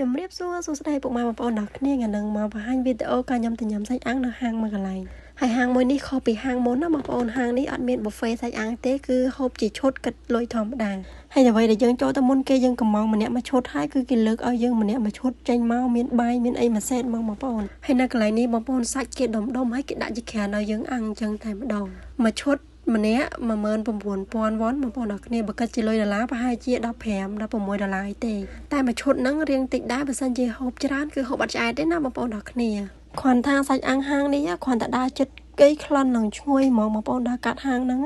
ជំរាបសួរសួស្តីពុកម៉ែបងប្អូនអ្នកគ្នាថ្ងៃនឹងមកបង្ហាញវីដេអូការញ៉ាំទៅញ៉ាំសាច់អាំងនៅហាងមួយកន្លែងហើយហាងមួយនេះខុសពីហាងមុនណាបងប្អូនហាងនេះអត់មានប៊ូហ្វេសាច់អាំងទេគឺហូបជាឈុតគិតលុយធម្មតាហើយអ្វីដែលយើងចូលទៅមុនគេយើងកំងម្នាក់មកឈុតហើយគឺគេលើកឲ្យយើងម្នាក់មកឈុតចេញមកមានបាយមានអីមួយសេតមកបងប្អូនហើយនៅកន្លែងនេះបងប្អូនសាច់គេដុំហើយគេដាក់ជាក្រានឲ្យយើងអាំងអញ្ចឹងតែម្ដងមកឈុតម្នាក់19000 វ៉ុនបងប្អូនអ្នកគ្នាបើគិតជាលុយដុល្លារប្រហែលជា$15 $16ឯទេតែមួយឈុតហ្នឹងរៀងតិចដែរបើសិនជាហូបច្រើនគឺហូបអត់ឆ្អែតទេណាបងប្អូនអ្នកគ្នាគ្រាន់ថាសាច់អាំងហាងនេះគ្រាន់តែដើរចិត្តគេក្លិននឹងឈ្ងុយហ្មងបងប្អូនដើរកាត់ហាងហ្នឹង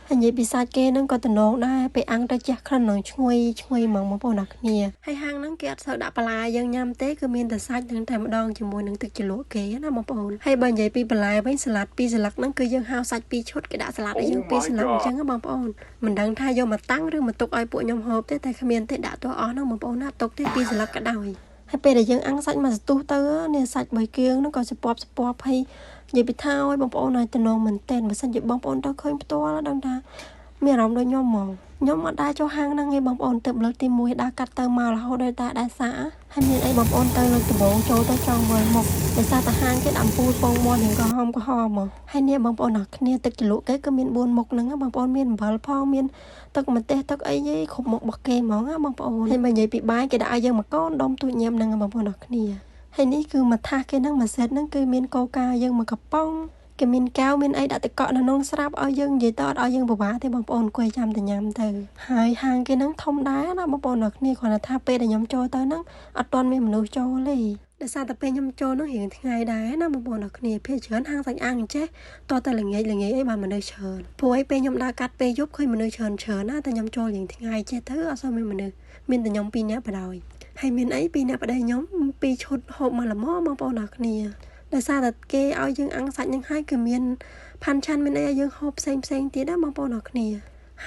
ហើយនិយាយពីសាច់គេហ្នឹងក៏តំណងដែរពេលអាំងទៅជះក្លិននឹងឈ្ងុយហ្មងបងប្អូនអ្នកគ្នាហើយហាងហ្នឹងគេអត់សូវដាក់បន្លែយើងញ៉ាំទេគឺមានតែសាច់ហ្នឹងតែម្ដងជាមួយនឹងទឹកជ្រលក់គេណាបងប្អូនហើយបើនិយាយពីបន្លែវិញសាឡាត់2ស្លឹកហ្នឹងគឺយើងហៅសាច់2ឈុតគេដាក់សាឡាត់ឲ្យយើង2ស្លឹកអញ្ចឹងបងប្អូនមិនដឹងថាយកមកតាំងឬមកទុកឲ្យពួកខ្ញុំហូបទេតែគ្មានទេដាក់ទៅអស់ហ្នឹងបងប្អូនណាទុកទេ2ស្លឹកក៏ដោយហើយពេលដែលយើងអាំងសាច់មកសន្ទុះទៅនេះសាច់3គៀងហ្នឹងក៏ស្ពាប់ហើយនិយាយពីថាឲ្យបងប្អូនឲ្យតំណងមែនតើបើសិនជាបងប្អូនទៅឃើញផ្ទាល់ដឹងថាមានអារម្មណ៍ដូចខ្ញុំហ្មងខ្ញុំអត់ដែរចូលហាងហ្នឹងឯងបងប្អូនទៅលើកទី1ដើរកាត់ទៅមករហូតដល់តែដែរសាហើយមានអីបងប្អូនទៅលើកដំបូងចូលទៅចង់មើលមុខដោយសារតែហាងគេដាក់ពូលពងមាត់នឹងក៏ហមមកហើយនេះបងប្អូនអរគ្នាទឹកជ្រលក់គេគឺមាន4មុខហ្នឹងបងប្អូនមានអំបិលផងមានទឹកម្ទេសទឹកអីគ្រប់មុខរបស់គេហ្មងបងប្អូនហើយបើនិយាយពីបាយគេដាក់ឲ្យយើងមកកូនដុំទូចញ៉ាំហ្នឹងបងប្អូនអរគ្នាហើយនេះគឺមកថាសគេហ្នឹងមួយសេតហ្នឹងគឺមានកូកាយើងមកកំប៉ុងគេមានកៅមានអីដាក់ទឹកកកនៅក្នុងស្រាប់ឲ្យយើងនិយាយទៅអត់ឲ្យយើងពិបាកទេបងប្អូនអង្គុយចាំតែញ៉ាំទៅហើយហាងគេហ្នឹងធំដែរណាបងប្អូនអ្នកគ្នាគ្រាន់តែថាពេលដែលខ្ញុំចូលទៅហ្នឹងអត់ទាន់មានមនុស្សចូលទេដោយសារតែពេលខ្ញុំចូលហ្នឹងរៀងថ្ងៃដែរណាបងប្អូនអ្នកគ្នាភាគច្រើនហាងសាច់អាំងចេះតតែល្ងាចអីបានមនុស្សច្រើនព្រោះឯពេលខ្ញុំដើរកាត់ពេលយប់ឃើញមនុស្សច្រើនណាតែខ្ញុំចូលរៀងថ្ងៃចេះទៅអត់សូវមានមនុស្សមានតែខ្ញុំ2នាក់បដ ாய் ហើយមានអី2នាក់បដ ாய் ខ្ញុំ2ឈុតហូបមកល្មមបងប្អូនអ្នកគ្នាដោយសារតែគេឲ្យយើងអាំងសាច់នឹងហើយគឺមានផាន់ឆាន់មានអីឲ្យយើងហូបផ្សេងទៀតណាបងប្អូនអរគ្នា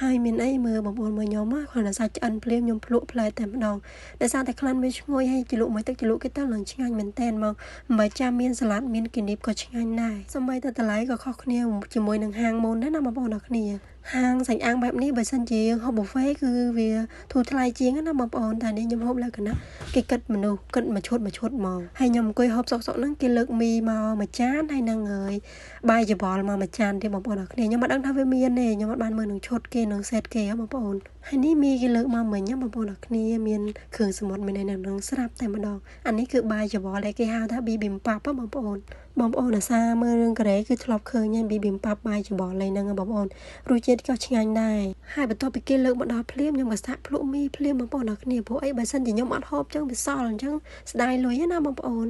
ហើយមានអីមើលបងប្អូនមើលខ្ញុំគ្រាន់តែសាច់ឆ្អិនភ្លាមខ្ញុំភ្លក់ផ្លែតែម្ដងដោយសារតែក្លិនវាឈ្ងុយហើយជ្រលក់មួយទឹកជ្រលក់គេទៅឡើងឆ្ងាញ់មែនតែនមកមិនចាំមានសាឡាត់មានគីនីបក៏ឆ្ងាញ់ដែរសម្បីតែតម្លៃក៏ខុសគ្នាជាមួយនឹងហាងមុនដែរណាបងប្អូនអរគ្នាហាងសាច់អាំងបែបនេះបើសិនជាយើងហូបប៊ូហ្វេគឺវាធូរថ្លៃជាងណាបងប្អូនតែនេះខ្ញុំហូបលក្ខណៈគេគិតមនុស្សគិតមួយឈុតមកហើយខ្ញុំអង្គុយហូបសុកហ្នឹងគេលើកមីមកមួយចានហើយនឹងហើយបាយច្បល់មកមួយចានទៀតបងប្អូនអរគ្នាខ្ញុំមិនដឹងថាវាមានទេខ្ញុំអត់បានមើលនឹងឈុតគេនឹងសេតគេបងប្អូនហើយនេះមីគេលើកមកមិញបងប្អូនអរគ្នាមានគ្រឿងសមុទ្រមានអីនឹងស្រាប់តែម្ដងអានេះគឺបាយច្បល់ដែលគេហៅថាប៊ីប៊ីមប៉ាប់បងប្អូនអាសាមើលរឿងកូរ៉េគឺធ្លាប់ឃើញហើយប៊ីប៊ីមប៉ាប់បាយច្បល់ហ្នឹងបងប្អូនរសជាតិក៏ឆ្ងាញ់ដែរហើយបន្ទាប់ពីគេលើកមកដល់ភ្លាមខ្ញុំក៏សាក់ភ្លក់មីភ្លាមបងប្អូនអរគ្នាព្រោះអីបើសិនជាខ្ញុំអត់ហូបចឹងវាសល់អញ្ចឹងស្ដាយលុយណាបងប្អូន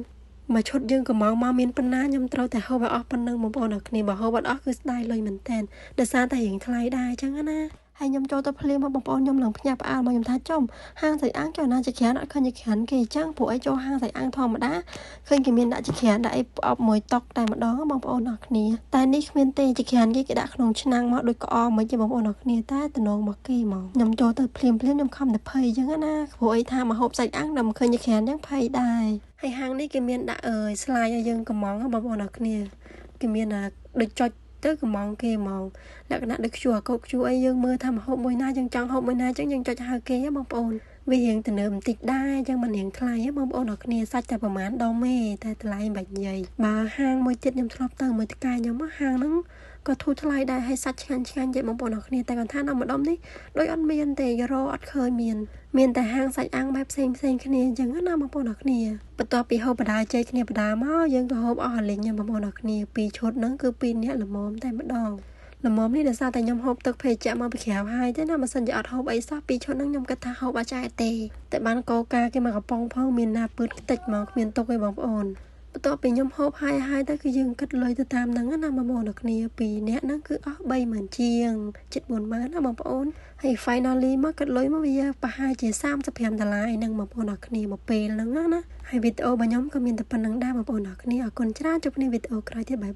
មកឈុតយើងក៏មកមានប៉ុណ្ណាខ្ញុំត្រូវតែហូបឲ្យអស់ប៉ុណ្ណឹងបងប្អូនអរគ្នាបើហូបអត់អស់គឺស្ដាយលុយមែនតើដោយសារតែរៀងថ្លៃដែរអញ្ចឹងណាហើយខ្ញុំចូលទៅភ្លាមបងប្អូនខ្ញុំឡើងភ្ញាក់ផ្អើលមកខ្ញុំថាចំហាងសាច់អាំងចុះណាជាក្រានអត់ឃើញជាក្រានគេអញ្ចឹងព្រោះអីចូលហាងសាច់អាំងធម្មតាឃើញគេមានដាក់ជាក្រានដាក់អីផ្អប់មួយតុកតែម្ដងបងប្អូនអរគ្នាតែនេះគ្មានទេជាក្រានគេដាក់ក្នុងឆ្នាំងមកដូចក្អមមិនទេបងប្អូនអរគ្នាតែតំណងមកគេមកខ្ញុំចូលទៅភ្លាមខ្ញុំខំតែភ័យអញ្ចឹងណាព្រោះអីថាមកហូបសាច់អាំងដល់មិនឃើញជាក្រានអញ្ចឹងភ័យដែរហើយហាងនេះគេមានដាក់ស្លាយឲ្យយើងកំងបងប្អូនអរគ្នាគេមានដូចចុចទៅកំងគេហ្មងលក្ខណៈដូចខ្ជូអាកូតខ្ជូអីយើងមើលថាមកហូបមួយណាយើងចង់ហូបមួយណាអញ្ចឹងយើងចុចហៅគេបងប្អូនវារៀងទៅនើបន្តិចដែរអញ្ចឹងមិនរៀងថ្លៃបងប្អូនអរគ្នាសាច់តែប្រហែលដុំទេតែថ្លៃមិនបាច់និយាយបើហាងមួយទៀតខ្ញុំធ្លាប់ទៅមួយតកែខ្ញុំហាងហ្នឹងក៏ធូរថ្លៃដែរហើយសាច់ឆ្ងាញ់ទេបងប្អូនអរគ្នាតែគាត់ថានៅម្ដុំនេះដូចអត់មានទេរអត់ឃើញមានតែហាងសាច់អាំងបែបផ្សេងគ្នាអញ្ចឹងណាបងប្អូនអរគ្នាបន្ទាប់ពីហូបបដាជ័យគ្នាបដាមកយើងក៏ហូបអស់លេងបងប្អូនអរគ្នា2ឈុតហ្នឹងគឺ2នាក់ល្មមតែម្ដងល្មមនេះដោយសារតែខ្ញុំហូបទឹកភេសជ្ជៈមកពីក្រៅហើយទេណាបើសិនជាអត់ហូបអីសោះ2ឈុតហ្នឹងខ្ញុំគិតថាហូបអត់ឆ្អែតទេតែបានកោកាគេមកកំប៉ុងផងមានណាពឺតខ្ទេចមកគ្មានទុកទេបងប្អូនបន្ទាប់ពីខ្ញុំហូបហើយទៅគឺយើងគិតលុយទៅតាមហ្នឹងណាបងប្អូនអរគ្នា2នាក់ហ្នឹងគឺអស់30000ជាង7-40000ណាបងប្អូនហើយ finally មកគិតលុយមកវាប្រហែលជា$35ឯហ្នឹងបងប្អូនអរគ្នាមកពេលហ្នឹងណាហើយវីដេអូរបស់ខ្ញុំក៏មានតែប៉ុណ្្នឹងដែរបងប្អូនអរគ្នាអរគុណច្រើនជួបគ្នាវីដេអូក្រោយទៀតបាយ